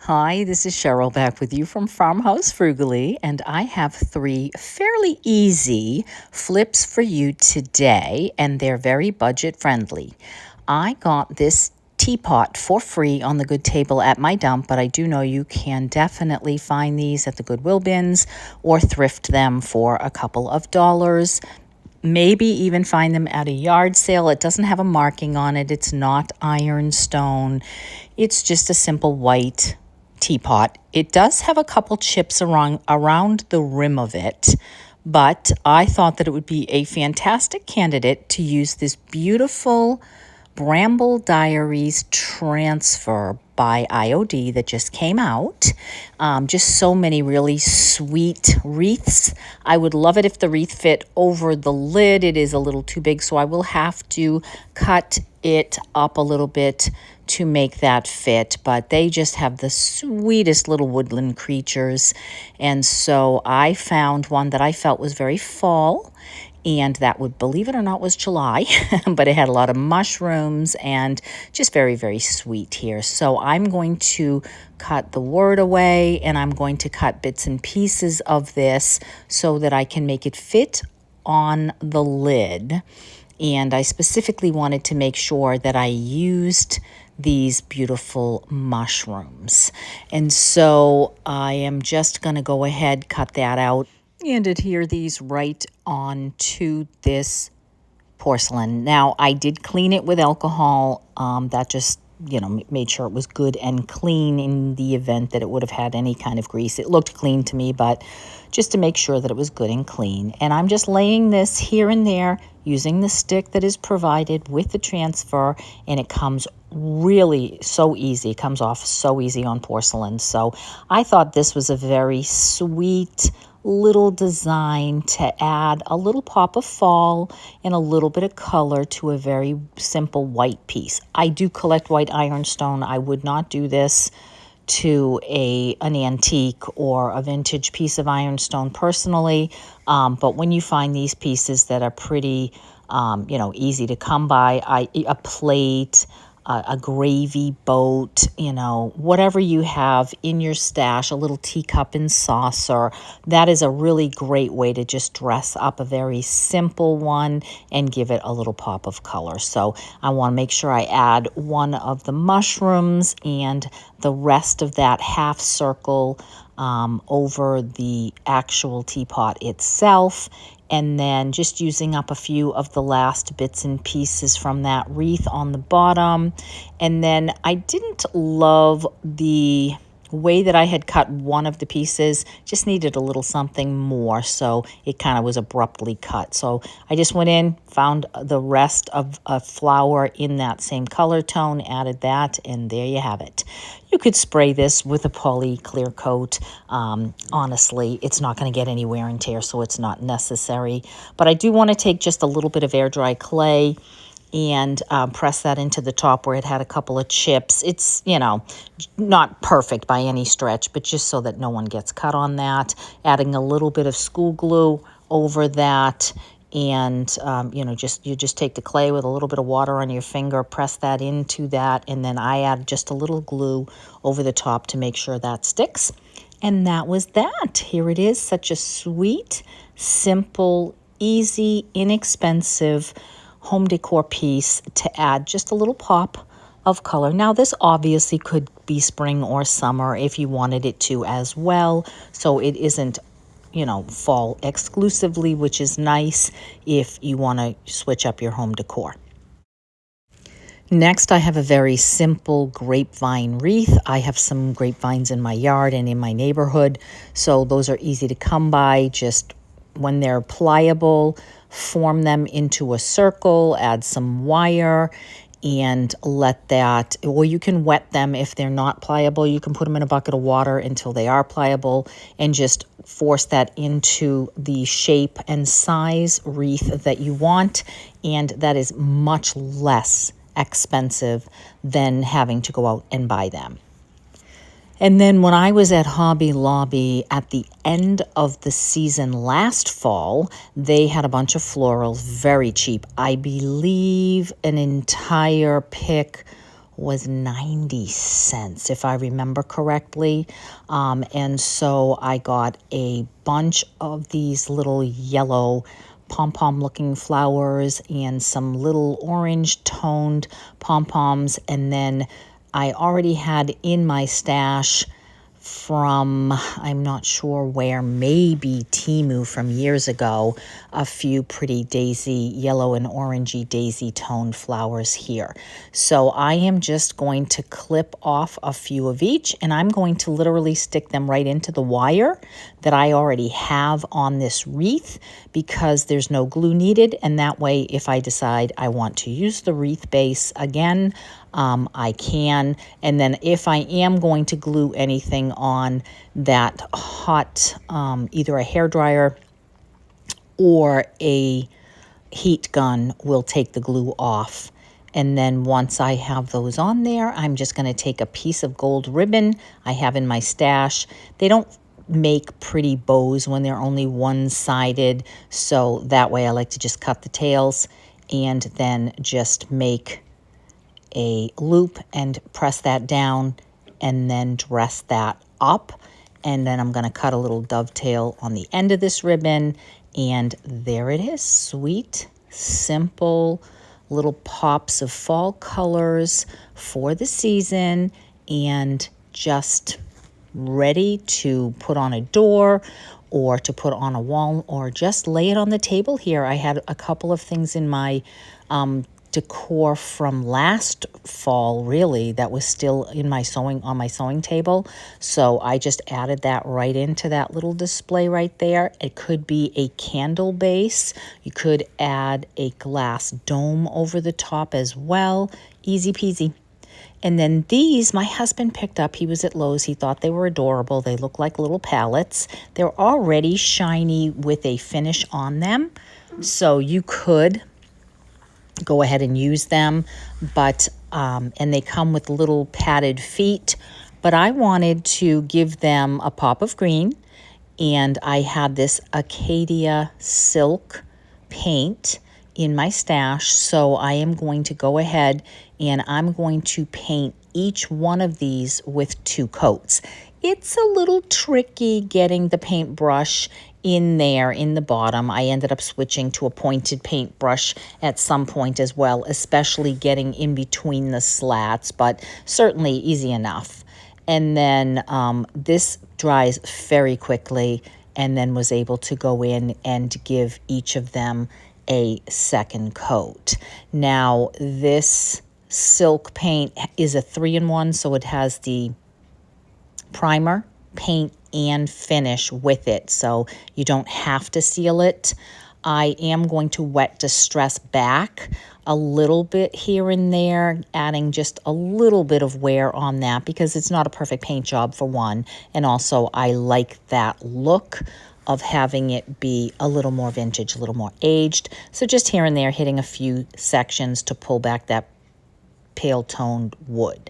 Hi, this is Cheryl back with you from Farmhouse Frugally, and I have 3 fairly easy flips for you today, and they're very budget friendly. I got this teapot for free on the Good Table at my dump, but I do know you can definitely find these at the Goodwill bins or thrift them for a couple of dollars. Maybe even find them at a yard sale. It doesn't have a marking on it. It's not ironstone. It's just a simple white teapot. It does have a couple chips around the rim of it, but I thought that it would be a fantastic candidate to use this beautiful Bramble Diaries transfer by IOD that just came out. Just so many really sweet wreaths. I would love it if the wreath fit over the lid. It is a little too big, so I will have to cut it up a little bit to make that fit, but they just have the sweetest little woodland creatures. And so I found one that I felt was very fall, and that would, believe it or not, was July, but it had a lot of mushrooms and just very, very sweet here. So I'm going to cut the word away, and I'm going to cut bits and pieces of this so that I can make it fit on the lid. And I specifically wanted to make sure that I used these beautiful mushrooms. And so I am just going to go ahead, cut that out, and adhere these right onto this porcelain. Now, I did clean it with alcohol. That just, made sure it was good and clean in the event that it would have had any kind of grease. It looked clean to me, but just to make sure that it was good and clean. And I'm just laying this here and there using the stick that is provided with the transfer, and it comes really so easy. It comes off so easy on porcelain. So I thought this was a very sweet little design to add a little pop of fall and a little bit of color to a very simple white piece. I do collect white ironstone. I would not do this to an antique or a vintage piece of ironstone personally, but when you find these pieces that are pretty easy to come by, a plate, a gravy boat, whatever you have in your stash, a little teacup and saucer. That is a really great way to just dress up a very simple one and give it a little pop of color. So I want to make sure I add one of the mushrooms and the rest of that half circle over the actual teapot itself, and then just using up a few of the last bits and pieces from that wreath on the bottom. And then I didn't love the way that I had cut one of the pieces, just needed a little something more, so it kind of was abruptly cut. So I just went in, found the rest of a flower in that same color tone, added that, and there you have it. You could spray this with a poly clear coat. Honestly, it's not going to get any wear and tear, so it's not necessary. But I do want to take just a little bit of air dry clay and press that into the top where it had a couple of chips. It's, not perfect by any stretch, but just so that no one gets cut on that. Adding a little bit of school glue over that, and you just take the clay with a little bit of water on your finger, press that into that, and then I add just a little glue over the top to make sure that sticks. And that was that. Here it is, such a sweet, simple, easy, inexpensive home decor piece to add just a little pop of color. Now, this obviously could be spring or summer if you wanted it to as well, so it isn't fall exclusively, which is nice if you want to switch up your home decor. Next, I have a very simple grapevine wreath. I have some grapevines in my yard and in my neighborhood, so those are easy to come by. Just when they're pliable, form them into a circle, add some wire, and let that, or you can wet them if they're not pliable. You can put them in a bucket of water until they are pliable and just force that into the shape and size wreath that you want, and that is much less expensive than having to go out and buy them. And then when I was at Hobby Lobby at the end of the season last fall, they had a bunch of florals, very cheap. I believe an entire pick was 90 cents, if I remember correctly. And so I got a bunch of these little yellow pom-pom looking flowers and some little orange toned pom-poms. And then I already had in my stash from, I'm not sure where, maybe Temu from years ago, a few pretty daisy, yellow and orangey daisy toned flowers here. So I am just going to clip off a few of each, and I'm going to literally stick them right into the wire that I already have on this wreath, because there's no glue needed, and that way if I decide I want to use the wreath base again, I can. And then if I am going to glue anything on, that hot, either a hairdryer or a heat gun will take the glue off. And then once I have those on there, I'm just going to take a piece of gold ribbon I have in my stash. They don't make pretty bows when they're only one-sided, so that way I like to just cut the tails and then just make a loop and press that down and then dress that up. And then I'm going to cut a little dovetail on the end of this ribbon, and there it is. Sweet, simple little pops of fall colors for the season, and just ready to put on a door or to put on a wall or just lay it on the table here. I had a couple of things in my decor from last fall, really, that was still in my on my sewing table, so I just added that right into that little display right there. It could be a candle base. You could add a glass dome over the top as well. Easy peasy. And then these my husband picked up. He was at Lowe's. He thought they were adorable. They look like little pallets. They're already shiny with a finish on them, so you could go ahead and use them, but and they come with little padded feet, but I wanted to give them a pop of green, and I had this Acacia silk paint in my stash, so I am going to go ahead and I'm going to paint each one of these with 2 coats. It's a little tricky getting the paintbrush in there in the bottom. I ended up switching to a pointed paintbrush at some point as well, especially getting in between the slats, but certainly easy enough. And then this dries very quickly, and then was able to go in and give each of them a second coat. Now this silk paint is a 3-in-1, so it has the primer, paint, and finish with it, so you don't have to seal it. I am going to wet distress back a little bit here and there, adding just a little bit of wear on that because it's not a perfect paint job for one, and also I like that look of having it be a little more vintage, a little more aged. So just here and there hitting a few sections to pull back that pale toned wood.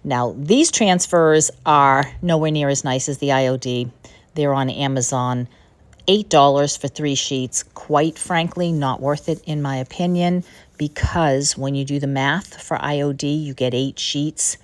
Now these transfers are nowhere near as nice as the IOD. They're on Amazon, $8 for 3 sheets. Quite frankly, not worth it in my opinion, because when you do the math for IOD, you get 8 sheets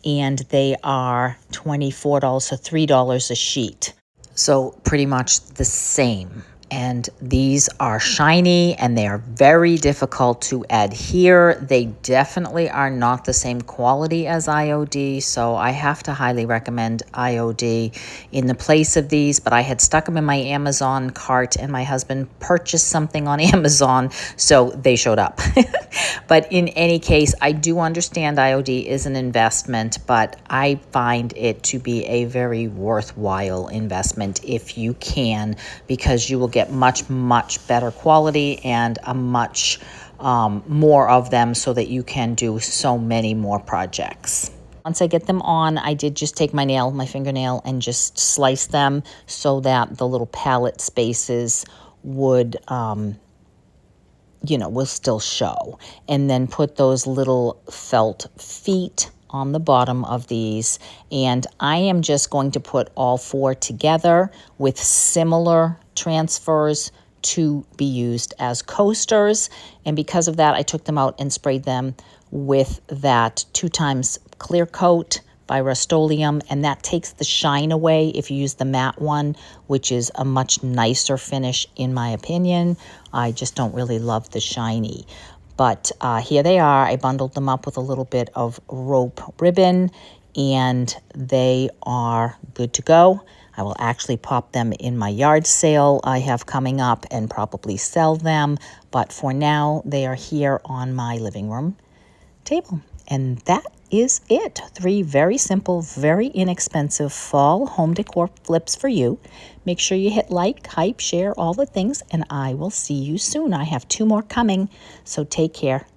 and they are $24, so $3 a sheet. So pretty much the same. And these are shiny and they are very difficult to adhere. They definitely are not the same quality as IOD, so I have to highly recommend IOD in the place of these, but I had stuck them in my Amazon cart and my husband purchased something on Amazon, so they showed up. But in any case, I do understand IOD is an investment, but I find it to be a very worthwhile investment if you can, because you will get much better quality and a much more of them, so that you can do so many more projects. Once I get them on, I did just take my fingernail, and just slice them so that the little palette spaces would will still show, and then put those little felt feet on the bottom of these. And I am just going to put all 4 together with similar transfers to be used as coasters. And because of that, I took them out and sprayed them with that 2x clear coat by Rust-Oleum, and that takes the shine away if you use the matte one, which is a much nicer finish in my opinion. I just don't really love the shiny. But here they are. I bundled them up with a little bit of rope ribbon, and they are good to go. I will actually pop them in my yard sale I have coming up and probably sell them. But for now, they are here on my living room table. And that is it. 3 very simple, very inexpensive fall home decor flips for you. Make sure you hit like, hype, share, all the things, and I will see you soon. I have 2 more coming, so take care.